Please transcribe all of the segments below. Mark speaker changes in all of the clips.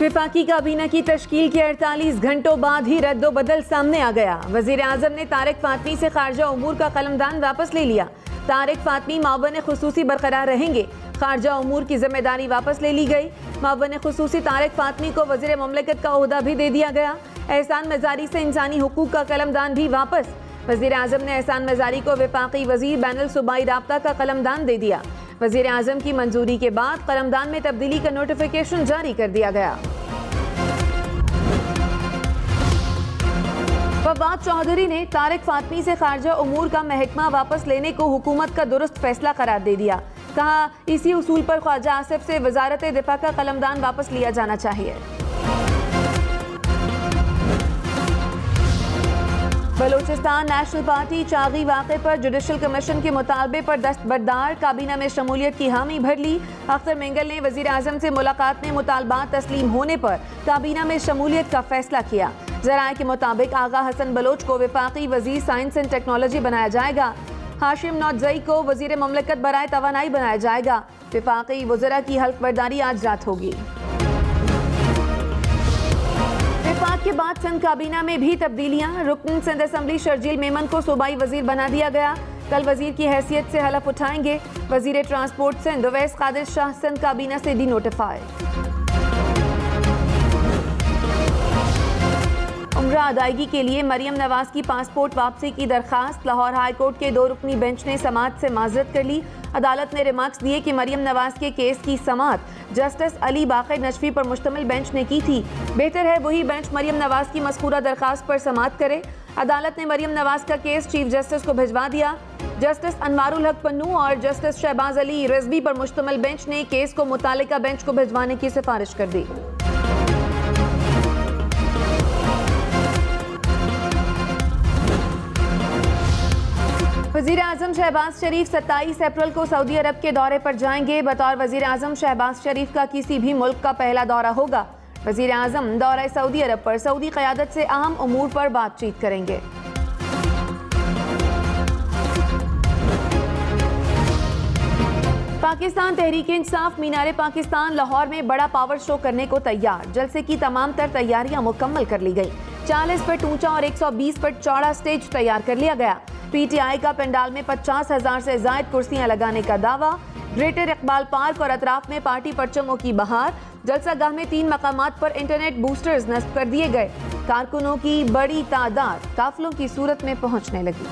Speaker 1: वफाकी काबीना की तश्कील के 48 घंटों बाद ही रद्दोबदल सामने आ गया। वज़ीर आज़म ने तारिक फातमी से खारजा उमूर का कलमदान वापस ले लिया। तारिक फातमी मावन खुसूसी बरकरार रहेंगे। खारजा उमूर की जिम्मेदारी वापस ले ली गई। मावन खुसूसी तारिक फातमी को वज़ीर ममलकत का ओहदा भी दे दिया गया। एहसान मज़ारी से इंसानी हुकूक का कलमदान भी वापस। वज़ीर आज़म ने एहसान मज़ारी को वफाकी वज़ीर बैनुल सूबाई राब्ता का कलमदान दे दिया। वज़ीर आज़म की मंजूरी के बाद कलमदान में तब्दीली का नोटिफिकेशन जारी कर दिया गया। फवाद चौधरी ने तारिक फातमी से खारजा उमूर का महकमा वापस लेने को हुकूमत का दुरुस्त फैसला करार दे दिया। कहा, इसी उसूल पर ख्वाजा आसिफ से वजारत दिफा का कलमदान वापस लिया जाना चाहिए। बलूचिस्तान नेशनल पार्टी चागी वाक़े पर जुडिशल कमीशन के मुतालबे पर दस्तबरदार। काबीना में शमूलियत की हामी भर ली। अख्तर मेंगल ने वज़ीर आज़म से मुलाकात में मुतालबात तस्लीम होने पर काबीना में शमूलियत का फैसला किया। ज़राए के मुताबिक आगा हसन बलोच को वफाकी वज़ीर साइंस एंड टेक्नोलॉजी बनाया जाएगा। हाशिम नौतज़ई को वज़ीर ममलकत बराए तवानाई बनाया जाएगा। वफाकी वज़रा की हल्फ बर्दारी आज रात होगी। वफाक के बाद सिंध काबीना में भी तब्दीलियां। रुकन सिंध असम्बली शर्जील मेमन को सूबाई वजीर बना दिया गया। कल वजीर की हैसियत से हलफ उठाएंगे। वजीर ट्रांसपोर्ट सिंध उवैस कादिर शाह सिंध काबीना से डी नोटिफाइड। उम्रा अदायगी के लिए मरियम नवाज की पासपोर्ट वापसी की दरखास्त। लाहौर हाई कोर्ट के 2 रुकनी बेंच ने समाअत से माजरत कर ली। अदालत ने रिमार्क्स दिए कि मरियम नवाज के केस की समाअत जस्टिस अली बाक़िर नजफी पर मुश्तमिल बेंच ने की थी। बेहतर है वही बेंच मरियम नवाज की मज़कूरा दरखास्त पर समाअत करे। अदालत ने मरियम नवाज का केस चीफ जस्टिस को भिजवा दिया। जस्टिस अनवारुल हक पन्नू और जस्टिस शहबाज अली रिजवी पर मुश्तमिल बेंच ने केस को मुतालिका बेंच को भिजवाने की सिफारिश कर दी। वज़ीर आज़म शहबाज शरीफ 27 अप्रैल को सऊदी अरब के दौरे पर जाएंगे। बतौर वज़ीर आज़म शहबाज शरीफ का किसी भी मुल्क का पहला दौरा होगा। वज़ीर आज़म दौरा सऊदी अरब पर सऊदी क़यादत से अहम उमूर पर बातचीत करेंगे। पाकिस्तान तहरीक इंसाफ मीनार पाकिस्तान लाहौर में बड़ा पावर शो करने को तैयार। जलसे की तमाम तर तैयारियां मुकम्मल कर ली गई। 40 फीट ऊंचा और 120 फीट चौड़ा स्टेज तैयार कर लिया गया। पीटीआई का पंडाल में 50,000 से जायद कुर्सियां लगाने का दावा। ग्रेटर इकबाल पार्क और अतराफ में पार्टी परचमों की बहार। जलसागाह में 3 मकामात पर इंटरनेट बूस्टर्स नस्ब कर दिए गए। कारकुनों की बड़ी तादाद काफिलों की सूरत में पहुंचने लगी।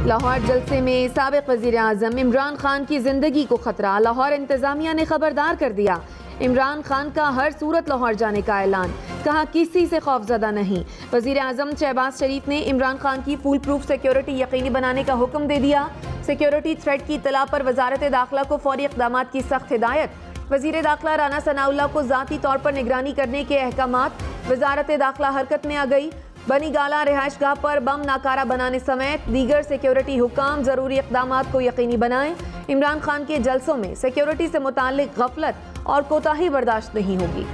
Speaker 1: लाहौर जलसे में साबिक वज़ीर आज़म इमरान खान की जिंदगी को खतरा। लाहौर इंतजामिया ने खबरदार कर दिया। इमरान खान का हर सूरत लाहौर जाने का ऐलान। कहा, किसी से खौफजदा नहीं। वज़ीर आज़म शहबाज शरीफ ने इमरान खान की फुल प्रूफ सिक्योरिटी यकीनी बनाने का हुक्म दे दिया। सिक्योरिटी थ्रेट की इत्तला पर वजारत दाखिला को फौरी इक़दामात की सख्त हिदायत। वज़ीर दाखिला राना सनाउल्लाह को ज़ाती तौर पर निगरानी करने के अहकामात। वजारत दाखिला हरकत में आ गई। बनी गाला रिहाइश गाह पर बम नाकारा बनाने समेत दीगर सिक्योरिटी हुकाम जरूरी इक़दामात को यकीनी बनाएं। इमरान खान के जलसों में सिक्योरिटी से मुताल्लिक गफलत और कोताही बर्दाश्त नहीं होगी।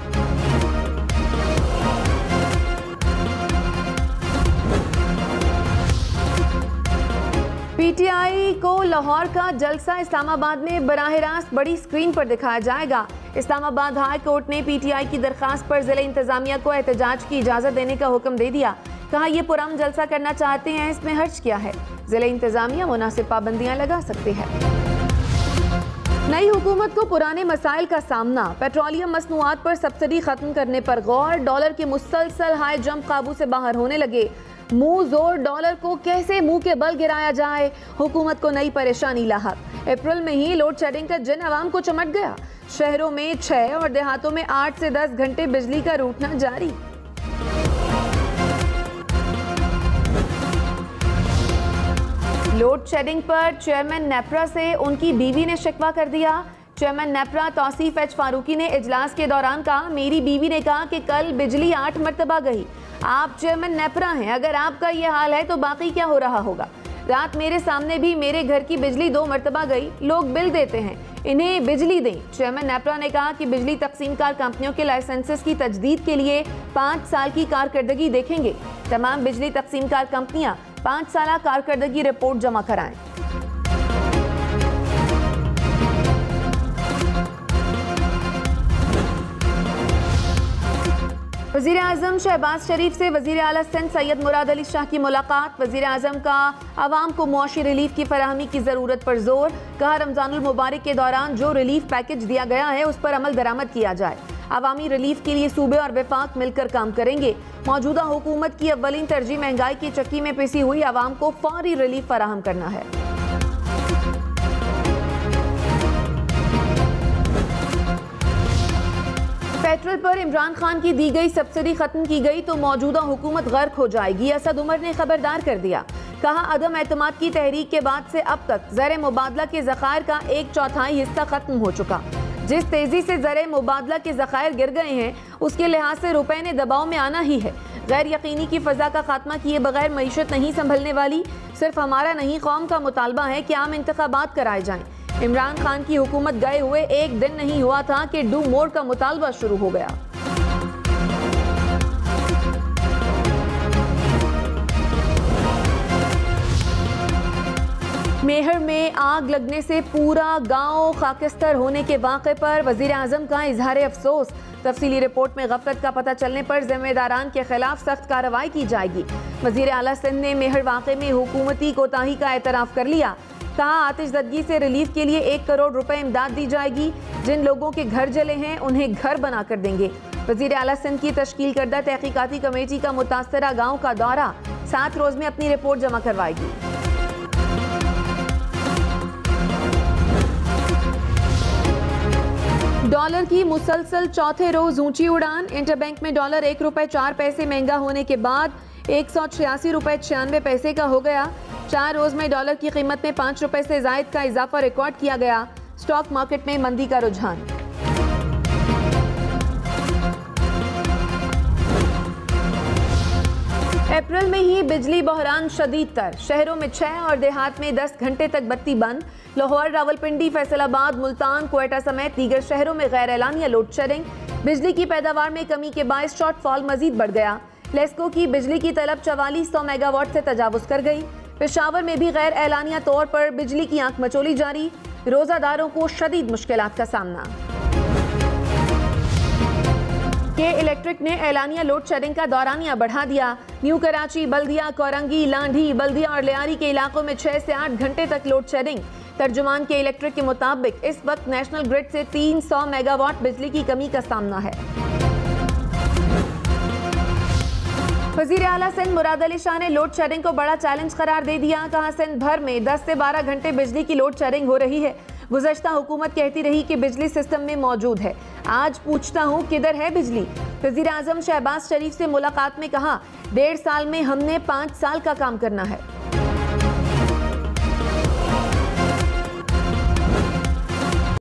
Speaker 1: पीटीआई को लाहौर का जलसा इस्लामाबाद में बराह रास्त बड़ी स्क्रीन पर दिखाया जाएगा। इस्लामाबाद हाई कोर्ट ने पीटीआई की दरखास्त पर जिले इंतजामिया को एहतजाज की इजाजत देने का हुक्म दे दिया। कहा, ये पुरअमन जलसा करना चाहते हैं, इसमें हर्ज क्या है। जिले इंतजामिया मुनासिब पाबंदियां लगा सकते हैं। नई हुकूमत को पुराने मसाइल का सामना। पेट्रोलियम मसनूआत पर सब्सिडी खत्म करने पर गौर। डॉलर के मुसलसल हाई जंप काबू से बाहर होने लगे। मुंह जोर डॉलर को कैसे मुंह के बल गिराया जाए, हुकूमत को नई परेशानी लाहक। अप्रैल में ही लोड शेडिंग का जिन अवाम को चमट गया। शहरों में 6 और देहातों में 8 से 10 घंटे बिजली का रूटना जारी। लोड शेडिंग पर चेयरमैन नेपरा से उनकी बीवी ने शिकवा कर दिया। चेयरमैन नेपरा तौसीफ एच फारूकी ने इजलास के दौरान कहा, मेरी बीवी ने कहा कि कल बिजली 8 मरतबा गई। आप चेयरमैन नेपरा हैं, अगर आपका ये हाल है तो बाकी क्या हो रहा होगा। रात मेरे सामने भी मेरे घर की बिजली 2 मरतबा गई। लोग बिल देते हैं, इन्हें बिजली दें। चेयरमैन नेपरा ने कहा कि बिजली तकसीमकार कंपनियों के लाइसेंसेस की तजदीद के लिए 5 साल की कारकर्दगी देखेंगे। तमाम बिजली तकसीमकार कंपनियां 5 साल कारकर्दगी रिपोर्ट जमा कराएं। वज़ीर आज़म शहबाज शरीफ से वज़ीर आला सिंध सैयद मुराद अली शाह की मुलाकात। वज़ीर आज़म का आवाम को मुआशी रिलीफ की फराहमी की ज़रूरत पर जोर। कहा, रमज़ानुल मुबारक के दौरान जो रिलीफ पैकेज दिया गया है उस पर अमल दरामद किया जाए। आवामी रिलीफ के लिए सूबे और वफाक मिलकर काम करेंगे। मौजूदा हुकूमत की अव्वलीन तरजीह महंगाई की चक्की में पिसी हुई आवाम को फौरी रिलीफ फराहम करना है। पेट्रोल पर इमरान खान की दी गई सब्सिडी खत्म की गई तो मौजूदा हुकूमत गर्क हो जाएगी, असद उमर ने खबरदार कर दिया। कहा, अदम एतमाद की तहरीक के बाद से अब तक ज़र मुबादला के ज़खायर का 1/4 हिस्सा खत्म हो चुका। जिस तेजी से ज़र मुबादला के ज़खायर गिर गए हैं उसके लिहाज से रुपए ने दबाव में आना ही है। गैर यकीनी की फ़ज़ा का खात्मा किए बगैर मईशत नहीं संभलने वाली। सिर्फ हमारा नहीं, कौम का मुतालबा है कि आम इंतखाबात कराए जाएं। इमरान खान की हुकूमत गए हुए एक दिन नहीं हुआ था कि डू मोर का मुतालबा शुरू हो गया। मेहर में आग लगने से पूरा गांव खाकिस्तर होने के वाक़े पर वज़ीर आज़म का इजहार अफसोस। तफसीली रिपोर्ट में गफलत का पता चलने पर जिम्मेदारान के खिलाफ सख्त कार्रवाई की जाएगी। वज़ीर आला सिंध ने मेहर वाक़े में हुकूमती कोताही का एतराफ़ कर लिया। कहा, आतिशज़दगी से रिलीफ के लिए 1 करोड़ रुपए इमदाद दी जाएगी। जिन लोगों के घर जले हैं उन्हें घर बना कर देंगे। वज़ीर आला सिंध की तश्कील करदा तहकीकाती कमेटी का मुतासरा गाँव का दौरा 7 रोज़ में अपनी रिपोर्ट जमा करवाएगी। डॉलर की मुसलसल चौथे रोज ऊंची उड़ान। इंटरबैंक में डॉलर 1 रुपए 4 पैसे महंगा होने के बाद 186 रुपए 96 पैसे का हो गया। 4 रोज में डॉलर की कीमत में 5 रुपए से जायद का इजाफा रिकॉर्ड किया गया। स्टॉक मार्केट में मंदी का रुझान। अप्रैल में ही बिजली बहरान शदीद तर। शहरों में 6 और देहात में 10 घंटे तक बत्ती बंद। लाहौर, रावलपिंडी, फैसलाबाद, मुल्तान, क्वेटा समेत दीगर शहरों में गैर एलानिया लोड शेडिंग। बिजली की पैदावार में कमी के बायस शॉर्टफॉल मजीद बढ़ गया। लेस्को की बिजली की तलब 4400 मेगावाट से तजावुज कर गई। पेशावर में भी गैर एलानिया तौर पर बिजली की आंख मचोली जारी। रोजादारों को शदीद मुश्किलात का सामना। के इलेक्ट्रिक ने एलानिया लोड शेडिंग का दौरानिया बढ़ा दिया। न्यू कराची, बल्दिया, कोरंगी, लांढी, बल्दिया और लियारी के इलाकों में 6 से 8 घंटे तक लोड शेडिंग। तर्जुमान के इलेक्ट्रिक के मुताबिक इस वक्त नेशनल ग्रिड से 300 मेगावाट बिजली की कमी का सामना है। वज़ीर आला सिंध मुराद अली शाह ने लोड शेडिंग को बड़ा चैलेंज करार दे दिया। कहा, सिंध भर में 10 से 12 घंटे बिजली की लोड शेडिंग हो रही है। गुज़श्ता हुकूमत कहती रही कि बिजली सिस्टम में मौजूद है। आज पूछता हूँ किधर है बिजली। वज़ीर आज़म शहबाज शरीफ से मुलाकात में कहा, 1.5 साल में हमने 5 साल का काम करना है।